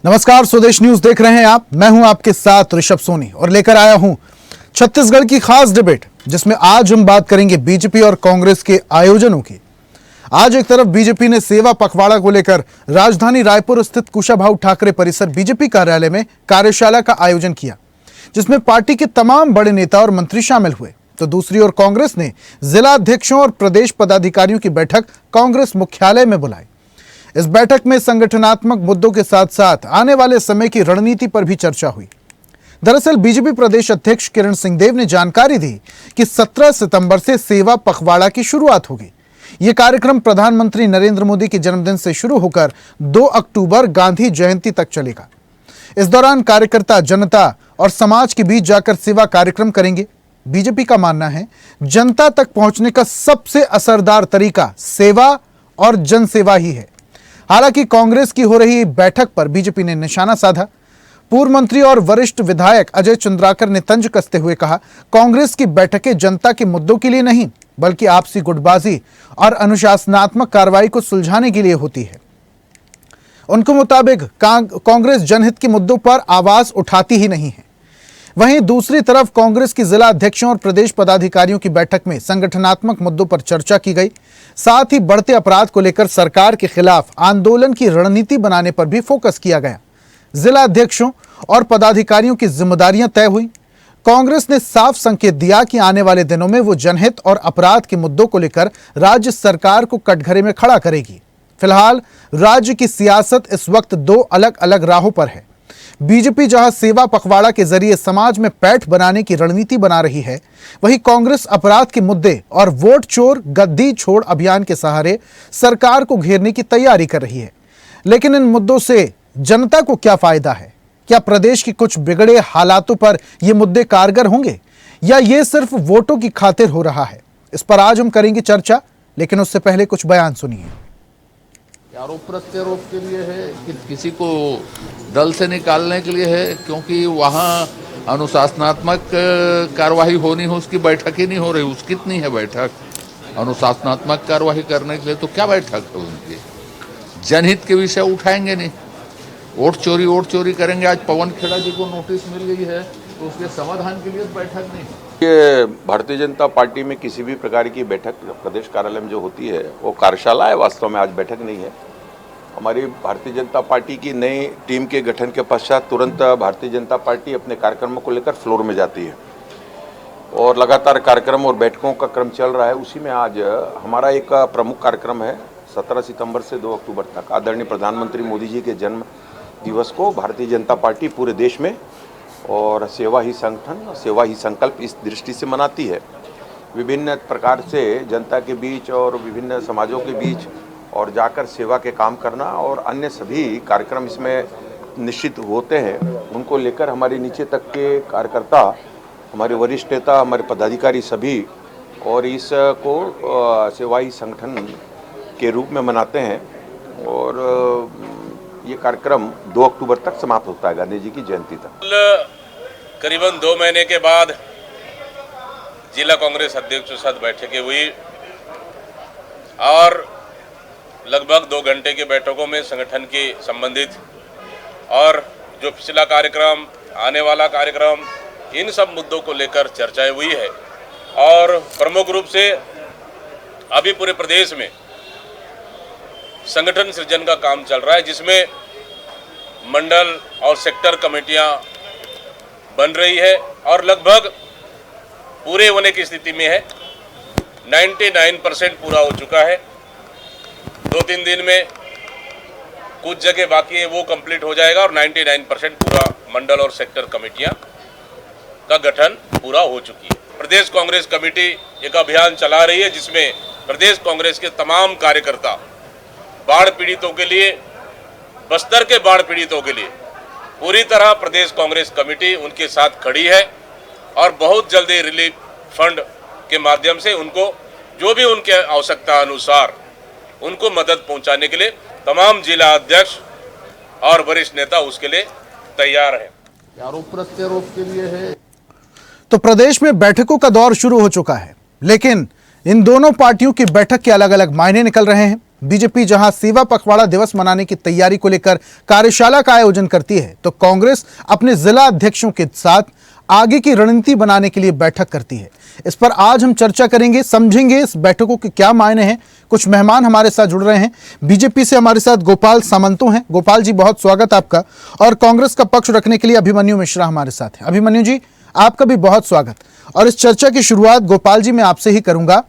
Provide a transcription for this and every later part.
नमस्कार, स्वदेश न्यूज देख रहे हैं आप। मैं हूं आपके साथ ऋषभ सोनी और लेकर आया हूं छत्तीसगढ़ की खास डिबेट, जिसमें आज हम बात करेंगे बीजेपी और कांग्रेस के आयोजनों की। आज एक तरफ बीजेपी ने सेवा पखवाड़ा को लेकर राजधानी रायपुर स्थित कुशाभाऊ ठाकरे परिसर बीजेपी कार्यालय में कार्यशाला का आयोजन किया, जिसमें पार्टी के तमाम बड़े नेता और मंत्री शामिल हुए। तो दूसरी ओर कांग्रेस ने जिला अध्यक्षों और प्रदेश पदाधिकारियों की बैठक कांग्रेस मुख्यालय में बुलाई। इस बैठक में संगठनात्मक मुद्दों के साथ साथ आने वाले समय की रणनीति पर भी चर्चा हुई। दरअसल बीजेपी प्रदेश अध्यक्ष किरण सिंहदेव ने जानकारी दी कि 17 सितंबर से सेवा पखवाड़ा की शुरुआत होगी। यह कार्यक्रम प्रधानमंत्री नरेंद्र मोदी के जन्मदिन से शुरू होकर 2 अक्टूबर गांधी जयंती तक चलेगा। इस दौरान कार्यकर्ता जनता और समाज के बीच जाकर सेवा कार्यक्रम करेंगे। बीजेपी का मानना है जनता तक पहुंचने का सबसे असरदार तरीका सेवा और जनसेवा ही है। हालांकि कांग्रेस की हो रही बैठक पर बीजेपी ने निशाना साधा। पूर्व मंत्री और वरिष्ठ विधायक अजय चंद्राकर ने तंज कसते हुए कहा, कांग्रेस की बैठकें जनता के मुद्दों के लिए नहीं, बल्कि आपसी गुटबाजी और अनुशासनात्मक कार्रवाई को सुलझाने के लिए होती है। उनके मुताबिक कांग्रेस जनहित के मुद्दों पर आवाज उठाती ही नहीं है। वहीं दूसरी तरफ कांग्रेस की जिला अध्यक्षों और प्रदेश पदाधिकारियों की बैठक में संगठनात्मक मुद्दों पर चर्चा की गई। साथ ही बढ़ते अपराध को लेकर सरकार के खिलाफ आंदोलन की रणनीति बनाने पर भी फोकस किया गया। जिला अध्यक्षों और पदाधिकारियों की जिम्मेदारियां तय हुई। कांग्रेस ने साफ संकेत दिया कि आने वाले दिनों में वो जनहित और अपराध के मुद्दों को लेकर राज्य सरकार को कटघरे में खड़ा करेगी। फिलहाल राज्य की सियासत इस वक्त 2 अलग अलग राहों पर है। बीजेपी जहां सेवा पखवाड़ा के जरिए समाज में पैठ बनाने की रणनीति बना रही है, वहीं कांग्रेस अपराध के मुद्दे और वोट चोर गद्दी छोड़ अभियान के सहारे सरकार को घेरने की तैयारी कर रही है। लेकिन इन मुद्दों से जनता को क्या फायदा है? क्या प्रदेश की कुछ बिगड़े हालातों पर ये मुद्दे कारगर होंगे या ये सिर्फ वोटों की खातिर हो रहा है? इस पर आज हम करेंगे चर्चा, लेकिन उससे पहले कुछ बयान सुनिए। आरोप प्रत्यारोप के लिए है कि किसी को दल से निकालने के लिए है, क्योंकि वहाँ अनुशासनात्मक कार्रवाई होनी हो, उसकी बैठक ही नहीं हो रही। उसकी कितनी है बैठक अनुशासनात्मक कार्रवाई करने के लिए? तो क्या बैठक है उनकी? जनहित के विषय उठाएंगे नहीं, वोट चोरी करेंगे। आज पवन खेड़ा जी को नोटिस मिल गई है, तो उसके समाधान के लिए बैठक नहीं। ये भारतीय जनता पार्टी में किसी भी प्रकार की बैठक प्रदेश कार्यालय में जो होती है वो कार्यशाला है, वास्तव में आज बैठक नहीं है। हमारी भारतीय जनता पार्टी की नई टीम के गठन के पश्चात तुरंत भारतीय जनता पार्टी अपने कार्यक्रमों को लेकर फ्लोर में जाती है और लगातार कार्यक्रम और बैठकों का क्रम चल रहा है। उसी में आज हमारा एक प्रमुख कार्यक्रम है 17 सितंबर से 2 अक्टूबर तक आदरणीय प्रधानमंत्री मोदी जी के जन्म दिवस को भारतीय जनता पार्टी पूरे देश में और सेवा ही संगठन सेवा ही संकल्प इस दृष्टि से मनाती है। विभिन्न प्रकार से जनता के बीच और विभिन्न समाजों के बीच और जाकर सेवा के काम करना और अन्य सभी कार्यक्रम इसमें निश्चित होते हैं। उनको लेकर हमारे नीचे तक के कार्यकर्ता, हमारे वरिष्ठ नेता, हमारे पदाधिकारी सभी और इसको सेवा ही संगठन के रूप में मनाते हैं। और ये कार्यक्रम 2 अक्टूबर तक समाप्त होता है, गांधी जी की जयंती तक। करीबन 2 महीने के बाद जिला कांग्रेस अध्यक्ष के साथ बैठकें हुई और लगभग 2 घंटे की बैठकों में संगठन के संबंधित और जो पिछला कार्यक्रम, आने वाला कार्यक्रम, इन सब मुद्दों को लेकर चर्चाएं हुई है। और प्रमुख रूप से अभी पूरे प्रदेश में संगठन सृजन का काम चल रहा है, जिसमें मंडल और सेक्टर कमेटियां बन रही है और लगभग पूरे होने की स्थिति में है। 99% पूरा हो चुका है। 2-3 दिन में कुछ जगह बाकी है, वो कंप्लीट हो जाएगा और 99% पूरा मंडल और सेक्टर कमेटियां का गठन पूरा हो चुकी है। प्रदेश कांग्रेस कमेटी एक अभियान चला रही है, जिसमें प्रदेश कांग्रेस के तमाम कार्यकर्ता बाढ़ पीड़ितों के लिए, बस्तर के बाढ़ पीड़ितों के लिए पूरी तरह प्रदेश कांग्रेस कमेटी उनके साथ खड़ी है और बहुत जल्दी रिलीफ फंड के माध्यम से उनको जो भी उनके आवश्यकता अनुसार उनको मदद पहुंचाने के लिए तमाम जिला अध्यक्ष और वरिष्ठ नेता उसके लिए तैयार हैं। आरोप प्रत्यारोप के लिए है। तो प्रदेश में बैठकों का दौर शुरू हो चुका है, लेकिन इन दोनों पार्टियों की बैठक के अलग अलग मायने निकल रहे हैं। बीजेपी जहां सेवा पखवाड़ा दिवस मनाने की तैयारी को लेकर कार्यशाला का आयोजन करती है, तो कांग्रेस अपने जिला अध्यक्षों के साथ आगे की रणनीति बनाने के लिए बैठक करती है। इस पर आज हम चर्चा करेंगे, समझेंगे इस बैठकों के क्या मायने हैं। कुछ मेहमान हमारे साथ जुड़ रहे हैं। बीजेपी से हमारे साथ गोपाल सामंतो हैं। गोपाल जी, बहुत स्वागत आपका। और कांग्रेस का पक्ष रखने के लिए अभिमन्यु मिश्रा हमारे साथ हैं। अभिमन्यु जी, आपका भी बहुत स्वागत। और इस चर्चा की शुरुआत गोपाल जी मैं आपसे ही करूंगा।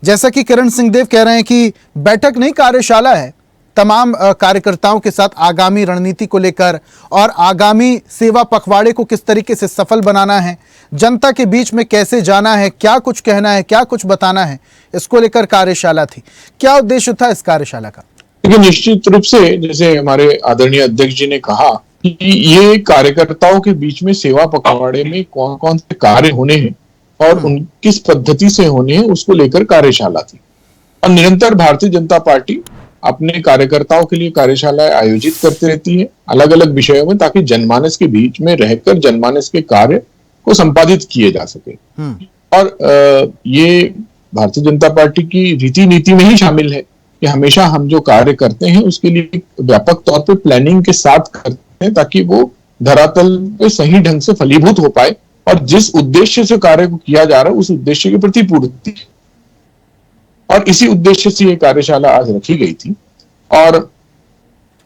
जैसा कि किरण सिंहदेव कह रहे हैं कि बैठक नहीं, कार्यशाला है तमाम कार्यकर्ताओं के साथ आगामी रणनीति को लेकर और आगामी सेवा पखवाड़े को किस तरीके से सफल बनाना है, जनता के बीच में कैसे जाना है, क्या कुछ कहना है, क्या कुछ बताना है, इसको लेकर कार्यशाला थी। क्या उद्देश्य था इस कार्यशाला का? देखिए, निश्चित रूप से जैसे हमारे आदरणीय अध्यक्ष जी ने कहा कि ये कार्यकर्ताओं के बीच में सेवा पखवाड़े में कौन कौन से कार्य होने हैं और उन किस पद्धति से होने हैं, उसको लेकर कार्यशाला थी। और निरंतर भारतीय जनता पार्टी अपने कार्यकर्ताओं के लिए कार्यशालाएं आयोजित करती रहती है अलग अलग विषयों में, ताकि जनमानस के बीच में रहकर जनमानस के कार्य को संपादित किए जा सके। और ये भारतीय जनता पार्टी की रीति नीति में ही शामिल है कि हमेशा हम जो कार्य करते हैं उसके लिए व्यापक तौर पे प्लानिंग के साथ करते हैं, ताकि वो धरातल पे सही ढंग से फलीभूत हो पाए और जिस उद्देश्य से कार्य को किया जा रहा है उस उद्देश्य की प्रतिपूर्ति। और इसी उद्देश्य से ये कार्यशाला आज रखी गई थी। और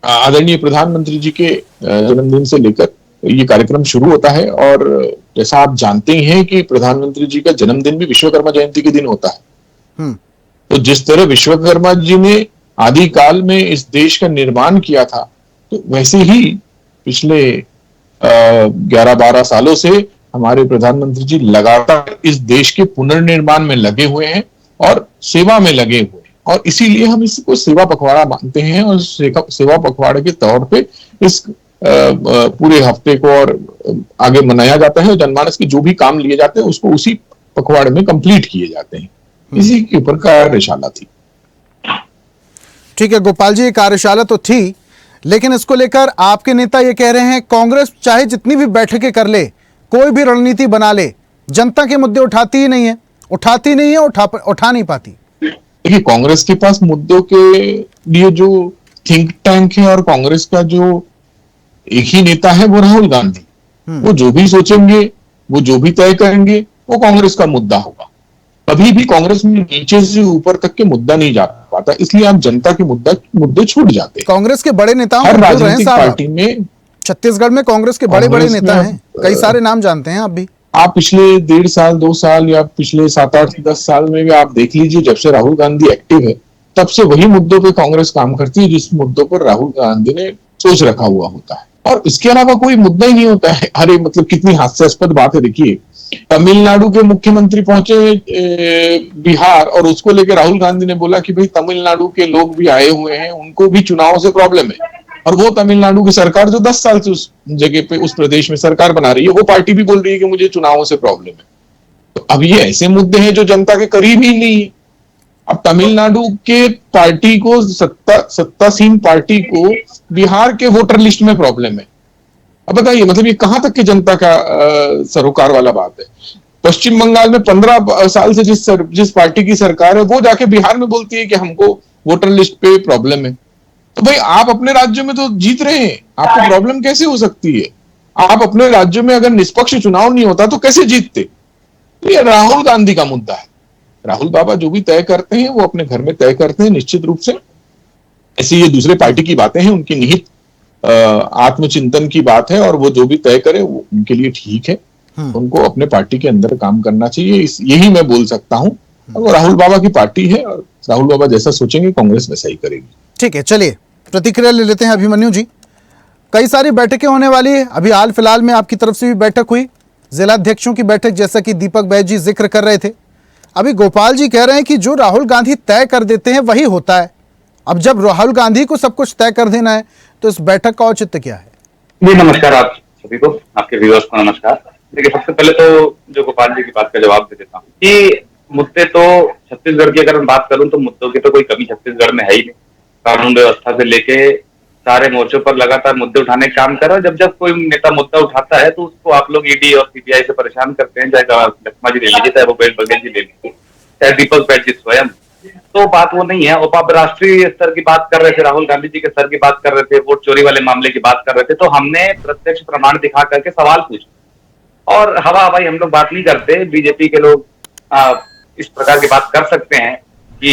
आदरणीय प्रधानमंत्री जी के जन्मदिन से लेकर ये कार्यक्रम शुरू होता है। और जैसा आप जानते ही हैं कि प्रधानमंत्री जी का जन्मदिन भी विश्वकर्मा जयंती के दिन होता है। तो जिस तरह विश्वकर्मा जी ने आदिकाल में इस देश का निर्माण किया था, तो वैसे ही पिछले 11-12 सालों से हमारे प्रधानमंत्री जी लगातार इस देश के पुनर्निर्माण में लगे हुए हैं और सेवा में लगे हुए हैं। और इसीलिए हम इसको सेवा पखवाड़ा मानते हैं और सेवा पखवाड़े के तौर पे इस पूरे हफ्ते को और आगे मनाया जाता है। और जनमानस के जो भी काम लिए जाते हैं उसको उसी पखवाड़े में कंप्लीट किए जाते हैं। इसी के ऊपर कार्यशाला थी। ठीक है गोपाल जी, ये कार्यशाला तो थी, लेकिन इसको लेकर आपके नेता ये कह रहे हैं कांग्रेस चाहे जितनी भी बैठकें कर ले, कोई भी रणनीति बना ले, जनता के मुद्दे उठाती ही नहीं है, उठा नहीं पाती। देखिए, कांग्रेस के पास मुद्दों के लिए जो थिंक टैंक है और कांग्रेस का जो एक ही नेता है वो राहुल गांधी, वो जो भी सोचेंगे, वो जो भी तय करेंगे, वो कांग्रेस का मुद्दा होगा। कभी भी कांग्रेस में नीचे से ऊपर तक के मुद्दा नहीं जा पाता, इसलिए आप जनता के मुद्दे छूट जाते हैं। कांग्रेस के बड़े नेताओं हर राजनीतिक पार्टी में, छत्तीसगढ़ में कांग्रेस के बड़े बड़े नेता हैं, कई सारे नाम जानते हैं आप भी। आप पिछले 1.5 साल 2 साल या पिछले 7-8-10 साल में भी आप देख लीजिए, जब से राहुल गांधी एक्टिव है तब से वही मुद्दों पे कांग्रेस काम करती है जिस मुद्दों पर राहुल गांधी ने सोच रखा हुआ होता है। और इसके अलावा कोई मुद्दा ही नहीं होता है। अरे मतलब कितनी हास्यास्पद बात है। देखिए, तमिलनाडु के मुख्यमंत्री पहुंचे बिहार और उसको लेकर राहुल गांधी ने बोला कि भाई तमिलनाडु के लोग भी आए हुए हैं, उनको भी चुनाव से प्रॉब्लम है। और वो तमिलनाडु की सरकार जो 10 साल से उस जगह पे उस प्रदेश में सरकार बना रही है, वो पार्टी भी बोल रही है कि मुझे चुनावों से प्रॉब्लम है। तो अब ये ऐसे मुद्दे हैं जो जनता के करीब ही नहीं है। अब तमिलनाडु के पार्टी को, सत्तासीन पार्टी को बिहार के वोटर लिस्ट में प्रॉब्लम है। अब बताइए, मतलब ये कहां तक की जनता का सरोकार वाला बात है। पश्चिम बंगाल में 15 साल से जिस पार्टी की सरकार है, वो जाके बिहार में बोलती है कि हमको वोटर लिस्ट पे प्रॉब्लम है। तो भाई, आप अपने राज्य में तो जीत रहे हैं, आपको प्रॉब्लम कैसे हो सकती है? आप अपने राज्य में अगर निष्पक्ष चुनाव नहीं होता तो कैसे जीतते? तो ये राहुल गांधी का मुद्दा है। राहुल बाबा जो भी तय करते हैं वो अपने घर में तय करते हैं, निश्चित रूप से। ऐसी ये दूसरे पार्टी की बातें हैं, उनकी निहित आत्मचिंतन की बात है, और वो जो भी तय करे वो उनके लिए ठीक है। उनको अपने पार्टी के अंदर काम करना चाहिए, यही मैं बोल सकता हूं। वो राहुल बाबा की पार्टी है और राहुल बाबा जैसा सोचेंगे कांग्रेस वैसा ही करेगी। ठीक है, चलिए प्रतिक्रिया ले लेते हैं। अभिमन्यु जी, कई सारी बैठकें होने वाली है। अभी हाल फिलहाल में आपकी तरफ से भी बैठक हुई, जिलाध्यक्षों की बैठक, जैसा कि दीपक बैज जी जिक्र कर रहे थे। अभी गोपाल जी कह रहे हैं कि जो राहुल गांधी तय कर देते हैं वही होता है। अब जब राहुल गांधी को सब कुछ तय कर देना है तो इस बैठक का औचित्य क्या है? जी नमस्कार आप सभी को, आपके व्यूअर्स को नमस्कार। देखिए, सबसे पहले तो जो गोपाल जी की बात का जवाब दे देता हूँ कि मुद्दे तो छत्तीसगढ़ की अगर मैं बात करूं तो मुद्दों की तो कोई कमी छत्तीसगढ़ में है ही नहीं। कानून व्यवस्था से लेके सारे मोर्चों पर लगातार मुद्दे उठाने का काम कर रहा है। जब कोई नेता मुद्दा उठाता है तो उसको आप लोग ईडी और सीबीआई से परेशान करते हैं, चाहे लक्ष्मा जी ले लीजिए, चाहे भूपेश बघेल जी ले लीजिए, चाहे दीपक बैज जी स्वयं। तो बात वो नहीं है। और आप राष्ट्रीय स्तर की बात कर रहे थे, राहुल गांधी जी के स्तर की बात कर रहे थे, वोट चोरी वाले मामले की बात कर रहे थे, तो हमने प्रत्यक्ष प्रमाण दिखा करके सवाल पूछा। और हवा हवाई हम लोग बात नहीं करते। बीजेपी के लोग इस प्रकार की बात कर सकते हैं कि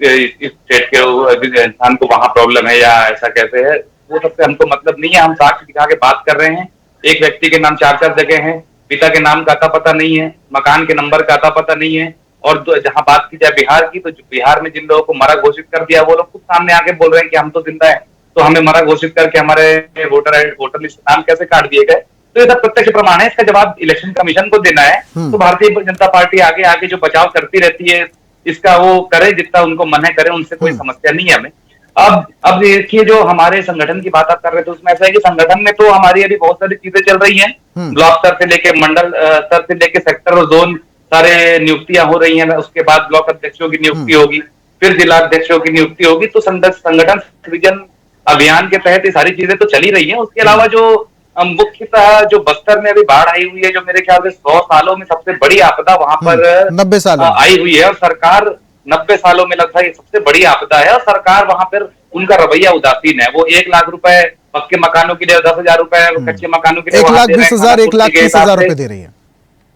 इस स्टेट के इंसान को वहां प्रॉब्लम है या ऐसा कैसे है, वो सबसे हमको मतलब नहीं है। हम साक्ष्य दिखा के बात कर रहे हैं। एक व्यक्ति के नाम 4-4 जगह हैं, पिता के नाम का अता पता नहीं है, मकान के नंबर का अता पता नहीं है। और जहां बात की जाए बिहार की, तो बिहार में जिन लोगों को मरा घोषित कर दिया, वो लोग खुद सामने आके बोल रहे हैं कि हम तो जिंदा है, तो हमें मरा घोषित करके हमारे वोटर लिस्ट नाम कैसे काट दिए गए। तो ये सब प्रत्यक्ष प्रमाण है। इसका जवाब इलेक्शन कमीशन को देना है। तो भारतीय जनता पार्टी आगे आगे जो बचाव करती रहती है, इसका वो करे, जितना उनको मन है करे, उनसे कोई समस्या नहीं है हमें। अब देखिए, जो हमारे संगठन की बात आप कर रहे थे, उसमें ऐसा है कि संगठन में तो हमारी अभी बहुत सारी चीजें चल रही हैं। ब्लॉक स्तर से लेके मंडल स्तर से लेके सेक्टर और जोन सारे नियुक्तियां हो रही हैं। उसके बाद ब्लॉक अध्यक्षों की नियुक्ति होगी, फिर जिला अध्यक्षों की नियुक्ति होगी। तो संगठन सृजन अभियान के तहत ये सारी चीजें तो चल ही रही हैं। उसके अलावा जो मुख्यतः जो बस्तर में अभी बाढ़ आई हुई है, जो मेरे ख्याल से 100 सालों में सबसे बड़ी आपदा वहां पर 90 साल आई हुई है, और सरकार 90 सालों में लगता है ये सबसे बड़ी आपदा है, और सरकार वहां पर उनका रवैया उदासीन है। वो 1 लाख रुपए पक्के मकानों के लिए, 10,000 रुपए कच्चे मकानों के लिए, 1,20,000 1,30,000 रुपए दे रही है।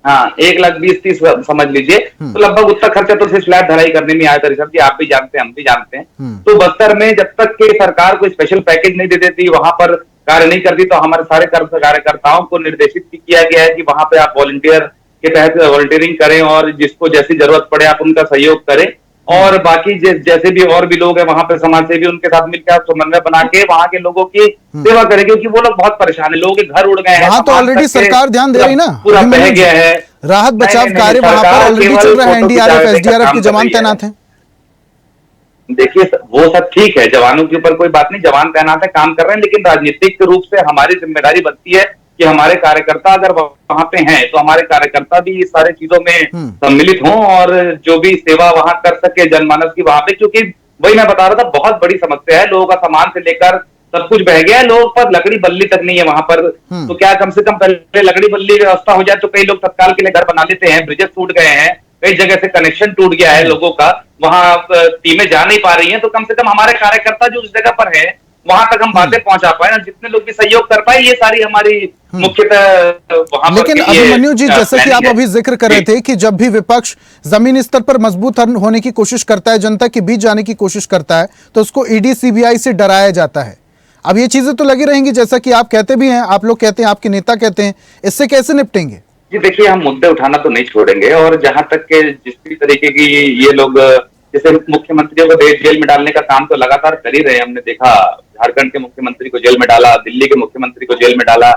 हाँ, 1,20,30 समझ लीजिए। तो लगभग उतना खर्चा तो सिर्फ फ्लैट ढलाई करने में आया था ऋषभ जी, आप भी जानते हैं, हम भी जानते हैं। तो बस्तर में जब तक कि सरकार कोई स्पेशल पैकेज नहीं दे देती, वहां पर कार्य नहीं करती, तो हमारे सारे कार्यकर्ताओं को निर्देशित किया गया है कि वहां पे आप वॉलंटियर के तहत वॉलंटियरिंग करें, और जिसको जैसी जरूरत पड़े आप उनका सहयोग करें। और बाकी जैसे भी और भी लोग हैं वहां पे समाज सेवी, उनके साथ मिलकर आप समन्वय बना के वहां के लोगों की सेवा करें, क्योंकि वो लोग बहुत परेशान है। लोगों के घर उड़ गए हैं, वहां तो ऑलरेडी सरकार ध्यान दे रही ना, पूरा बह गया है। राहत बचाव कार्य वहां पर ऑलरेडी चल रहा है। एनडीआरएफ एसडीआरएफ के जवान तैनात हैं। देखिए, वो सब ठीक है, जवानों के ऊपर कोई बात नहीं, जवान तैनात है, काम कर रहे हैं, लेकिन राजनीतिक रूप से हमारी जिम्मेदारी बनती है कि हमारे कार्यकर्ता अगर वहां पे हैं, तो हमारे कार्यकर्ता भी इस सारे चीजों में सम्मिलित हों, और जो भी सेवा वहां कर सके जनमानस की वहां पे। क्योंकि वही मैं बता रहा था, बहुत बड़ी समस्या है। लोगों का सामान से लेकर सब कुछ बह गया है, लोगों पर लकड़ी बल्ली तक नहीं है वहां पर। तो क्या कम से कम पहले लकड़ी बल्ली व्यवस्था हो जाए, तो कई लोग तत्काल के लिए घर बना लेते हैं। ब्रिजेस टूट गए हैं, कई जगह से कनेक्शन टूट गया है लोगों का, वहां टीमें जा नहीं पा रही हैं। तो कम से कम हमारे कार्यकर्ता जो उस जगह पर है, वहां तक हम बातें पहुंचा पाए ना, जितने लोग भी सहयोग कर पाए, ये सारी हमारी मुख्यतः वहां। लेकिन अभिमन्यु जी, जैसे कि आप अभी जिक्र कर रहे थे कि जब भी विपक्ष जमीनी स्तर पर मजबूत होने की कोशिश करता है, जनता के बीच जाने की कोशिश करता है, तो उसको ईडी सीबीआई से डराया जाता है। अब ये चीजें तो लगी रहेंगी, जैसा कि आप कहते भी हैं, आप लोग कहते हैं, आपके नेता कहते हैं, इससे कैसे निपटेंगे? जी देखिए, हम मुद्दे उठाना तो नहीं छोड़ेंगे, और जहां तक के जिस भी तरीके की ये लोग, जैसे मुख्यमंत्रियों को जेल में डालने का काम तो लगातार कर ही रहे हैं। हमने देखा, झारखंड के मुख्यमंत्री को जेल में डाला, दिल्ली के मुख्यमंत्री को जेल में डाला,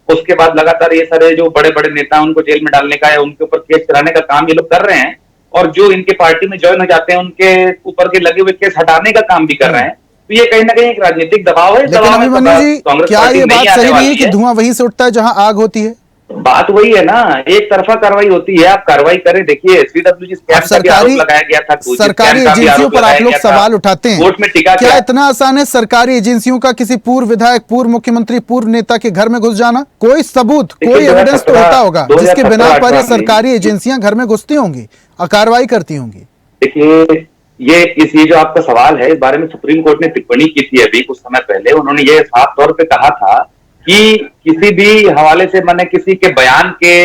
उसके बाद लगातार ये सारे जो बड़े बड़े नेता उनको जेल में डालने का या उनके ऊपर केस चलाने का काम ये लोग कर रहे हैं। और जो इनके पार्टी में ज्वाइन हो जाते हैं, उनके ऊपर के लगे हुए केस हटाने का काम भी कर रहे हैं। तो ये कहीं ना कहीं एक राजनीतिक दबाव है। लेकिन अभिमन्यु जी, क्या ये बात सही नहीं है कि धुआं वहीं से उठता है जहां आग होती है? बात वही है ना, एक तरफा कार्रवाई होती है। आप कार्रवाई करें, देखिए सीडब्ल्यूजी स्कैम का भी आरोप लगाया गया था, सरकारी एजेंसियों पर आप लोग सवाल उठाते हैं, कोर्ट में टिका। क्या इतना आसान है सरकारी एजेंसियों का किसी पूर्व विधायक, पूर्व मुख्यमंत्री, पूर्व नेता के घर में घुस जाना? कोई सबूत, कोई एविडेंस तो होता होगा जिसके बिना पर सरकारी एजेंसियां घर में घुसती होंगी और कार्रवाई करती होंगी। देखिए, ये जो आपका सवाल है, इस बारे में सुप्रीम कोर्ट ने टिप्पणी की थी अभी कुछ समय पहले। उन्होंने ये साफ तौर पे कहा था कि किसी भी हवाले से, माने किसी के बयान के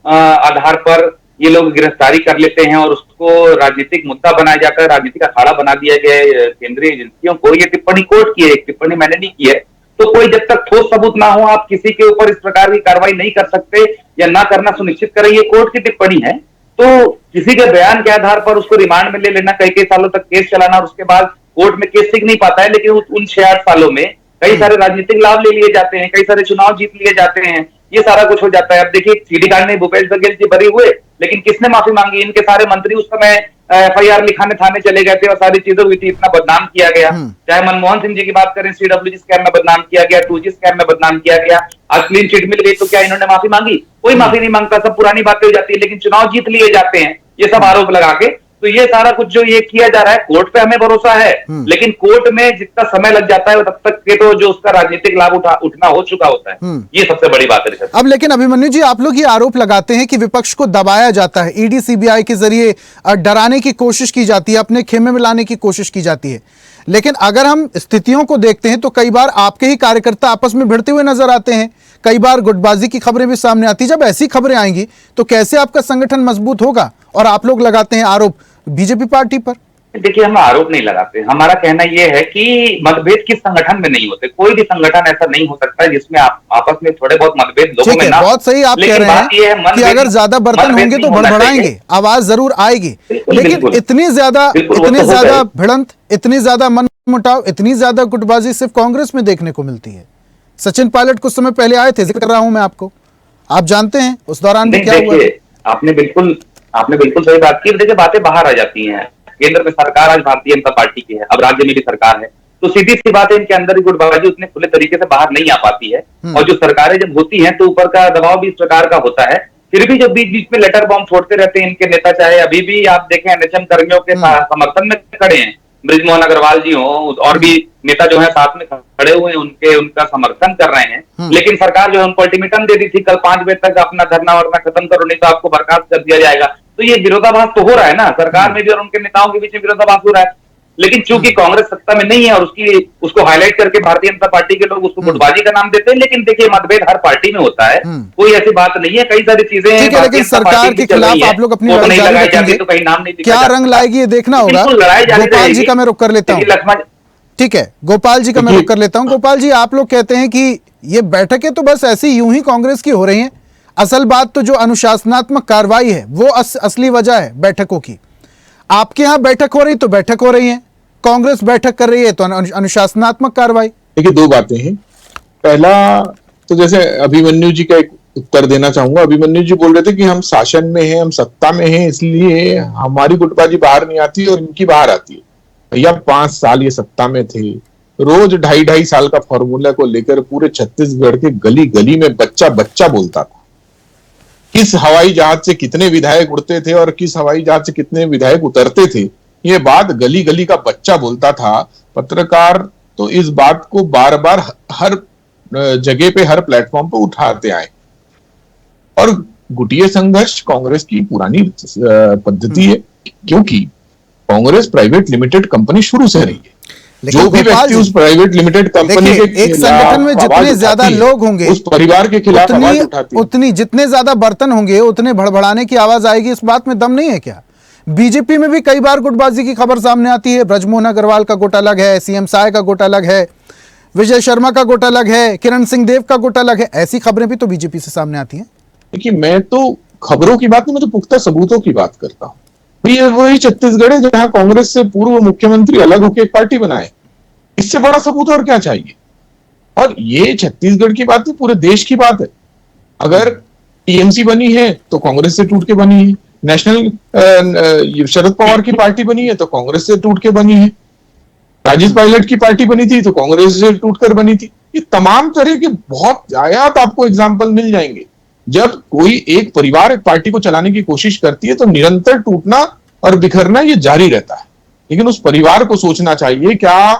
आधार पर ये लोग गिरफ्तारी कर लेते हैं और उसको राजनीतिक मुद्दा बनाया जाकर राजनीतिक अखाड़ा बना दिया गया है केंद्रीय एजेंसियों को। ये टिप्पणी कोर्ट की है, एक टिप्पणी मैंने नहीं की है। तो कोई जब तक ठोस सबूत ना हो, आप किसी के ऊपर इस प्रकार की कार्रवाई नहीं कर सकते या ना करना सुनिश्चित करें, ये कोर्ट की टिप्पणी है। तो किसी के बयान के आधार पर उसको रिमांड में ले लेना, कई सालों तक केस चलाना और उसके बाद कोर्ट में केस टिक नहीं पाता है, लेकिन उन 6-8 सालों में कई सारे राजनीतिक लाभ ले लिए जाते हैं, कई सारे चुनाव जीत लिए जाते हैं, ये सारा कुछ हो जाता है। अब देखिए, सीडी कांड में भूपेश बघेल जी बरी हुए, लेकिन किसने माफी मांगी? इनके सारे मंत्री उस समय एफआईआर लिखाने थाने चले गए थे और सारी चीजें हुई थी, इतना बदनाम किया गया। चाहे मनमोहन सिंह जी की बात करें, सीडब्ल्यूजी स्कैम में बदनाम किया गया, 2G स्कैम में बदनाम किया गया, आज क्लीन चिट मिल गई, तो क्या इन्होंने माफी मांगी? कोई माफी नहीं मांगता, सब पुरानी बातें हो जाती है, लेकिन चुनाव जीत लिए जाते हैं ये सब आरोप लगा के। तो ये सारा कुछ जो ये किया जा रहा है, कोर्ट पे हमें भरोसा है, लेकिन कोर्ट में जितना समय लग जाता है तब तक के तो जो उसका राजनीतिक लाभ उठना हो चुका होता है। ये सबसे बड़ी बात है। अब लेकिन अभिमन्यु जी, आप लोग ये आरोप लगाते हैं कि विपक्ष को दबाया जाता है, ईडी सीबीआई के जरिए डराने की कोशिश की जाती है, अपने खेमे में लाने की कोशिश की जाती है। लेकिन अगर हम स्थितियों को देखते हैं तो कई बार आपके ही कार्यकर्ता आपस में भिड़ते हुए नजर आते हैं, कई बार गुटबाजी की खबरें भी सामने आती है। जब ऐसी खबरें आएंगी तो कैसे आपका संगठन मजबूत होगा? और आप लोग लगाते हैं आरोप बीजेपी पार्टी पर। देखिए, हम आरोप नहीं लगाते। हमारा कहना यह है कि मतभेद किस संगठन में नहीं होते। कोई भी संगठन ऐसा नहीं हो सकता जिसमें आपस में थोड़े बहुत मतभेद लोगों में ना। बहुत सही आप कह रहे हैं कि अगर ज्यादा बर्तन होंगे तो बड़बड़ाएंगे, आवाज जरूर आएगी, लेकिन इतनी ज्यादा भिड़ंत, इतनी ज्यादा मनमुटाव, इतनी ज्यादा गुटबाजी सिर्फ कांग्रेस में देखने को मिलती है। सचिन पायलट कुछ समय पहले आए थे, जिक्र कर रहा हूं मैं आपको, आप जानते हैं उस दौरान भी क्या हुआ। आपने बिल्कुल सही बात की। देखिए, बातें बाहर आ जाती हैं। केंद्र में सरकार आज भारतीय जनता पार्टी की है, अब राज्य में भी सरकार है, तो सीधी सी बात है, इनके अंदर ही गुटबाजी उतने खुले तरीके से बाहर नहीं आ पाती है। और जो सरकारें जब होती हैं तो ऊपर का दबाव भी इस प्रकार का होता है। फिर भी जो बीच बीच में लेटर बॉम्ब छोड़ते रहते हैं इनके नेता, चाहे अभी भी आप देखें एनएचएम कर्मियों के समर्थन में खड़े हैं, बृजमोहन अग्रवाल जी हो और भी नेता जो है साथ में खड़े हुए हैं, उनका समर्थन कर रहे हैं। लेकिन सरकार जो है उनको अल्टीमेटम दे दी थी, कल 5 बजे तक अपना धरना वरना खत्म करो, नहीं तो आपको बर्खास्त कर दिया जाएगा। तो ये विरोधाभास तो हो रहा है ना, सरकार में भी और उनके नेताओं के बीच में विरोधाभास हो रहा है। लेकिन चूंकि कांग्रेस सत्ता में नहीं है और उसको हाईलाइट करके भारतीय जनता पार्टी के लोग उसको गुटबाजी का नाम देते हैं। लेकिन देखिए, मतभेद हर पार्टी में होता है, कोई ऐसी बात नहीं है। कई सारी चीजें हैं, लेकिन सरकार के खिलाफ आप लोग अपनी लड़ाई जारी रखेंगे तो कहीं नाम नहीं, क्या रंग लाएगी ये देखना होगा। गोपाल जी का मैं रुख कर लेता हूँ, ठीक है, गोपाल जी का मैं रुख कर लेता हूँ। गोपाल जी, आप लोग कहते हैं कि ये बैठकें तो बस ऐसी यूं ही कांग्रेस की हो रही हैं, असल बात तो जो अनुशासनात्मक कार्रवाई है वो असली वजह है बैठकों की। आपके यहां बैठक हो रही तो बैठक हो रही है, कांग्रेस बैठक कर रही है तो अनुशासनात्मक कार्रवाई। देखिए, दो बातें हैं। पहला तो जैसे अभिमन्यु जी का एक उत्तर देना चाहूंगा। अभिमन्यु जी बोल रहे थे कि हम शासन में हैं, हम सत्ता में हैं, इसलिए हमारी गुटबाजी बाहर नहीं आती और इनकी बाहर आती है। भैया, 5 साल ये सत्ता में थे, रोज 2.5 साल का फॉर्मूला को लेकर पूरे छत्तीसगढ़ के गली गली में बच्चा बच्चा बोलता था। किस हवाई जहाज से कितने विधायक उड़ते थे और किस हवाई जहाज से कितने विधायक उतरते थे, ये बात गली गली का बच्चा बोलता था। पत्रकार तो इस बात को बार बार हर जगह पे, हर प्लेटफॉर्म पे उठाते आए। और गुटिया संघर्ष कांग्रेस की पुरानी पद्धति है, क्योंकि कांग्रेस प्राइवेट लिमिटेड कंपनी शुरू से रही है। जो भी व्यक्ति उस प्राइवेट लिमिटेड कंपनी के एक संगठन में जितने ज्यादा लोग होंगे उस परिवार के खिलाफ आवाज उठाती है, उतनी जितने ज्यादा बर्तन होंगे उतने भड़बड़ाने की आवाज आएगी। इस बात में दम नहीं है क्या? बीजेपी में भी कई बार गुटबाजी की खबर सामने आती है। बृजमोहन अग्रवाल का गुट अलग है, सीएम साय का गुट अलग है, विजय शर्मा का गुट अलग है, किरण सिंह देव का गुट अलग है। ऐसी खबरें भी तो बीजेपी से सामने आती हैं। देखिए, मैं तो खबरों की बात नहीं, मैं तो पुख्ता सबूतों की बात करता हूँ। ये वही छत्तीसगढ़ है जहां कांग्रेस से पूर्व मुख्यमंत्री अलग होकर एक पार्टी बनाए। इससे बड़ा सबूत और क्या चाहिए? और ये छत्तीसगढ़ की बात नहीं, पूरे देश की बात है। अगर टीएमसी बनी है तो कांग्रेस से टूट के बनी है, नेशनल शरद पवार की पार्टी बनी है तो कांग्रेस से टूट के बनी है, राजेश पायलट की पार्टी बनी थी तो कांग्रेस से टूटकर बनी थी। ये तमाम तरह के बहुत आयात आपको एग्जाम्पल मिल जाएंगे। जब कोई एक परिवार एक पार्टी को चलाने की कोशिश करती है तो निरंतर टूटना और बिखरना ये जारी रहता है। लेकिन उस परिवार को सोचना चाहिए, क्या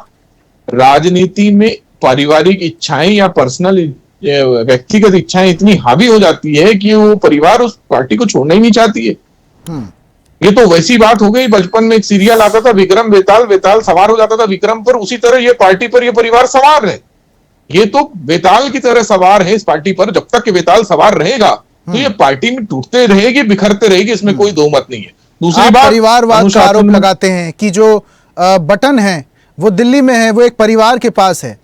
राजनीति में पारिवारिक इच्छाएं या पर्सनल व्यक्तिगत इच्छाएं इतनी हावी हो जाती है कि वो परिवार उस पार्टी को छोड़ना ही नहीं चाहती है। ये तो वैसी बात हो गई, बचपन में एक सीरियल आता था विक्रम बेताल, बेताल सवार हो जाता था विक्रम पर, उसी तरह ये पार्टी पर ये परिवार सवार है। ये तो बेताल की तरह सवार है इस पार्टी पर। जब तक कि बेताल सवार रहेगा तो ये पार्टी में टूटते रहेगी, बिखरते रहेगी, इसमें कोई दो मत नहीं है। दूसरी बात, परिवारवाद का आरोप लगाते हैं कि जो बटन है वो दिल्ली में है, वो एक परिवार के पास है।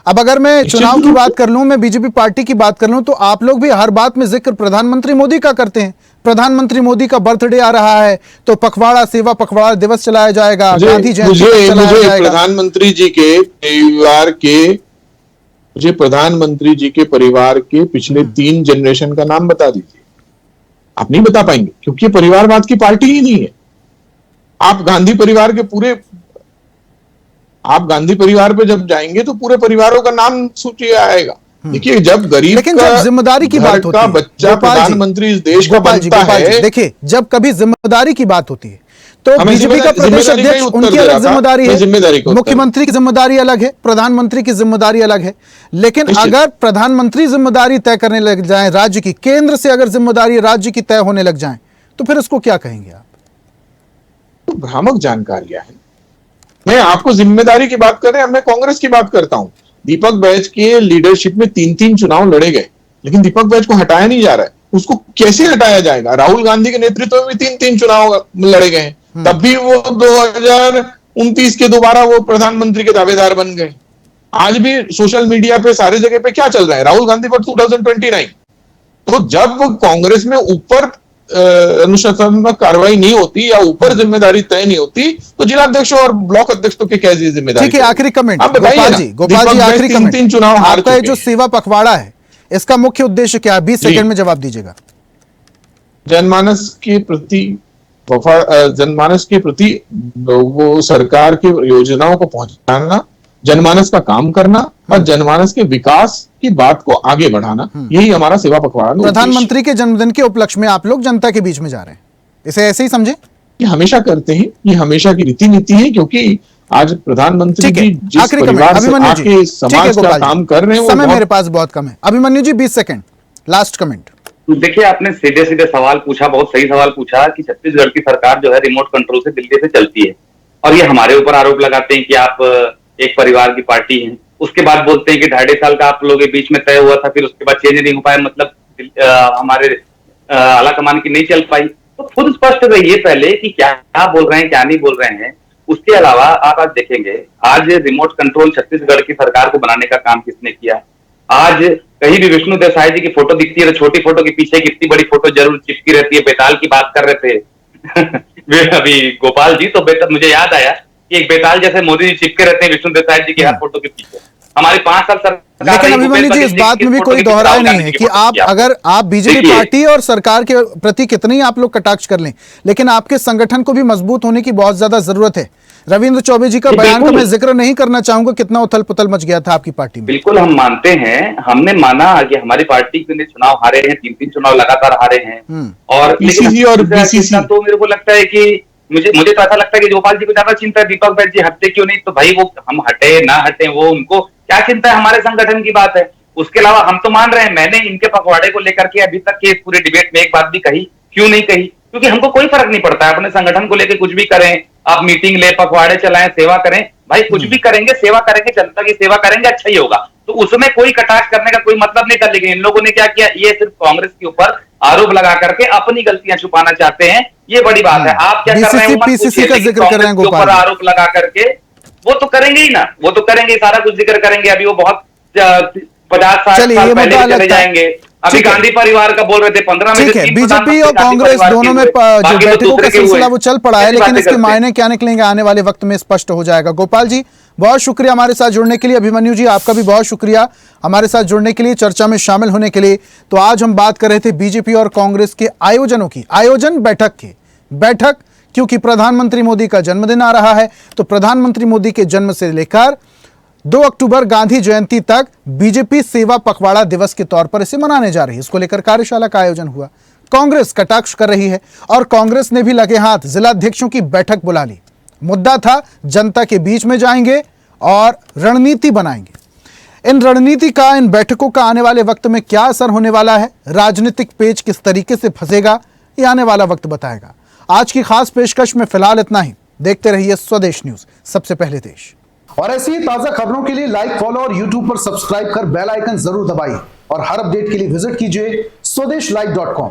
अब अगर मैं चुनाव की बात कर लूं, मैं बीजेपी पार्टी की बात कर लूं, तो आप लोग भी हर बात में जिक्र प्रधानमंत्री मोदी का करते हैं। प्रधानमंत्री मोदी का बर्थडे आ रहा है तो पखवाड़ा सेवा पखवाड़ा दिवस चलाया जाएगा, गांधी जयंती चलाया जाएगा। प्रधानमंत्री जी के परिवार के पिछले 3 जनरेशन का नाम बता दीजिए। आप नहीं बता पाएंगे क्योंकि परिवारवाद की पार्टी ही नहीं है। आप गांधी परिवार पे जब जाएंगे तो पूरे परिवारों का नाम सूची आएगा। देखिए, जब गरीब जब जिम्मेदारी की बात होती है, बच्चा प्रधानमंत्री इस देश का बनता है। देखिए, जब कभी जिम्मेदारी की बात होती है तो हमें बीजेपी का प्रदेश जिम्मेदारी का ही अध्यक्ष उत्तर उनकी दे रहा अलग था। जिम्मेदारी मैं जिम्मेदारी का है, उत्तर मुख्यमंत्री की जिम्मेदारी अलग है, प्रधानमंत्री की जिम्मेदारी अलग है। लेकिन निश्चित। अगर प्रधानमंत्री जिम्मेदारी तय करने लग जाए राज्य की, केंद्र से अगर जिम्मेदारी राज्य की तय होने लग जाए, तो फिर इसको क्या कहेंगे आप? तो भ्रामक जानकारियां हैं। मैं आपको जिम्मेदारी की बात कर रहे हैं, मैं कांग्रेस की बात करता हूं। दीपक बैज के लीडरशिप में 3-3 चुनाव लड़े गए, लेकिन दीपक बैज को हटाया नहीं जा रहा है। उसको कैसे हटाया जाएगा? राहुल गांधी के नेतृत्व में 3-3 चुनाव लड़े गए हैं, तब भी वो 2029 के दोबारा वो प्रधानमंत्री के दावेदार बन गए। आज भी सोशल मीडिया पे सारे जगह पे क्या चल रहा है? राहुल गांधी फॉर 2029। तो जब कांग्रेस में ऊपर अनुशासनात्मक कार्रवाई नहीं होती या ऊपर जिम्मेदारी तय नहीं होती, तो जिलाध्यक्षों और ब्लॉक अध्यक्षों की क्या जिम्मेदारी? ठीक है, आखिरी कमेंट आप बताइए गोपाल ना। जी, गोपाल जी दीपक बैज आखिरी 3-3 कमेंट। चुनाव हार आपका ये चुके जो हैं। सेवा पखवाड़ा है, इसका मुख्य उद्देश्य क्या है? 20 जी। सेकंड में जवाब दीजिएगा। जनमानस के प्रति जनमानस के प्रति वो सरकार की योजनाओं को पहुंचाना, जनमानस का काम करना और जनमानस के विकास की बात को आगे बढ़ाना, यही हमारा सेवा पखवाड़ा का उद्देश्य है। प्रधानमंत्री के जन्मदिन के उपलक्ष्य में आप लोग जनता के बीच में जा रहे हैं, इसे ऐसे ही समझे? ये हमेशा करते हैं, ये हमेशा की रीति नीति है, क्योंकि आज प्रधानमंत्री ठीक है, जी जिस आखिरी कमेंट परिवार से अभिमन्यु जी। आके ठीक है समाज का गोपाल काम जी, कर रहे हैं, वो समय बहुत मेरे पास बहुत कम है। अभिमन्यु जी 20 सेकंड, लास्ट कमेंट। देखिए, आपने सीधे सीधे सवाल पूछा, बहुत सही सवाल पूछा कि छत्तीसगढ़ की सरकार जो है रिमोट कंट्रोल से दिल्ली से चलती है, और ये हमारे ऊपर आरोप लगाते हैं कि आप एक परिवार की पार्टी हैं। उसके बाद बोलते हैं कि 2.5 साल का आप लोगों के बीच में तय हुआ था, फिर उसके बाद चेंज नहीं हो पाया, मतलब हमारे आला कमान की नहीं चल पाई। तो खुद स्पष्ट रहिए पहले कि क्या बोल रहे हैं, क्या नहीं बोल रहे हैं। उसके अलावा आप आज देखेंगे, आज रिमोट कंट्रोल छत्तीसगढ़ की सरकार को बनाने का काम किसने किया? आज कहीं भी विष्णु देसाई जी की फोटो दिखती है तो छोटी फोटो के पीछे कितनी बड़ी फोटो जरूर चिपकी रहती है। बेताल की बात कर रहे थे अभी गोपाल जी, तो मुझे याद आया कि एक बेताल जैसे मोदी जी चिपके रहते हैं विष्णु देसाई जी की हर फोटो के पीछे। हमारी 5 साल सरकार, लेकिन अभिमन्यु जी इस बात में भी कोई दोहराय नहीं है कि आप अगर आप बीजेपी पार्टी और सरकार के प्रति कितनी आप लोग कटाक्ष कर लें, लेकिन आपके संगठन को भी मजबूत होने की बहुत ज्यादा जरूरत है। रविंद्र चौबे जी का बयान का मैं जिक्र नहीं करना चाहूंगा, कितना उथल पुथल मच गया था आपकी पार्टी में। बिल्कुल हम मानते हैं, हमने माना कि हमारी पार्टी के चुनाव हारे हैं, 3-3 चुनाव लगातार हारे हैं, और PCC और BCC तो मेरे को लगता है कि मुझे तो ऐसा लगता है कि गोपाल जी को ज्यादा चिंता है दीपक बैज जी हटते क्यों नहीं। तो भाई वो हम हटे ना हटे, वो उनको क्या चिंता है, हमारे संगठन की बात है। उसके अलावा हम तो मान रहे हैं, मैंने इनके पखवाड़े को लेकर के अभी तक के इस पूरे डिबेट में एक बात भी कही, क्यों नहीं कही? क्योंकि हमको कोई फर्क नहीं पड़ता है, अपने संगठन को लेकर कुछ भी करें, आप मीटिंग ले, पखवाड़े चलाएं, सेवा करें, भाई कुछ भी करेंगे, सेवा करेंगे, जनता की सेवा करेंगे, अच्छा ही होगा। तो उसमें कोई कटाक्ष करने का कोई मतलब नहीं था। लेकिन इन लोगों ने क्या किया, ये सिर्फ कांग्रेस के ऊपर आरोप लगा करके अपनी गलतियां छुपाना चाहते हैं, ये बड़ी बात है। आप क्या कर रहे हैं, पीसीसी का जिक्र कर रहे हैं ऊपर आरोप लगा करके, वो तो करेंगे ही ना, वो तो करेंगे, सारा कुछ जिक्र करेंगे। अभी वो बहुत 50-60 साल पहले चले जाएंगे। अभी गांधी परिवार का बोल रहे थे 15 में, ठीक है, बीजेपी और कांग्रेस दोनों में जो बैठकों का सिलसिला वो चल पड़ा है, लेकिन इसके मायने क्या निकलेंगे आने वाले वक्त में स्पष्ट हो जाएगा। गोपाल जी बहुत शुक्रिया हमारे साथ जुड़ने के लिए। अभिमन्यु जी आपका भी बहुत शुक्रिया हमारे साथ जुड़ने के लिए, चर्चा में शामिल होने के लिए। तो आज हम बात कर रहे थे बीजेपी और कांग्रेस के आयोजनों की, बैठक क्योंकि प्रधानमंत्री मोदी का जन्मदिन आ रहा है, तो प्रधानमंत्री मोदी के जन्म से लेकर 2 अक्टूबर गांधी जयंती तक बीजेपी सेवा पखवाड़ा दिवस के तौर पर इसे मनाने जा रही है। इसको लेकर कार्यशाला का आयोजन हुआ। कांग्रेस कटाक्ष कर रही है और कांग्रेस ने भी लगे हाथ जिलाध्यक्षों की बैठक बुला ली। मुद्दा था जनता के बीच में जाएंगे और रणनीति बनाएंगे। इन रणनीति का, इन बैठकों का आने वाले वक्त में क्या असर होने वाला है, राजनीतिक पेच किस तरीके से फंसेगा, ये आने वाला वक्त बताएगा। आज की खास पेशकश में फिलहाल इतना ही। देखते रहिए स्वदेश न्यूज, सबसे पहले देश। और ऐसी ही ताजा खबरों के लिए लाइक, फॉलो और यूट्यूब पर सब्सक्राइब कर बेल आइकन जरूर दबाइए और हर अपडेट के लिए विजिट कीजिए स्वदेशलाइव.com।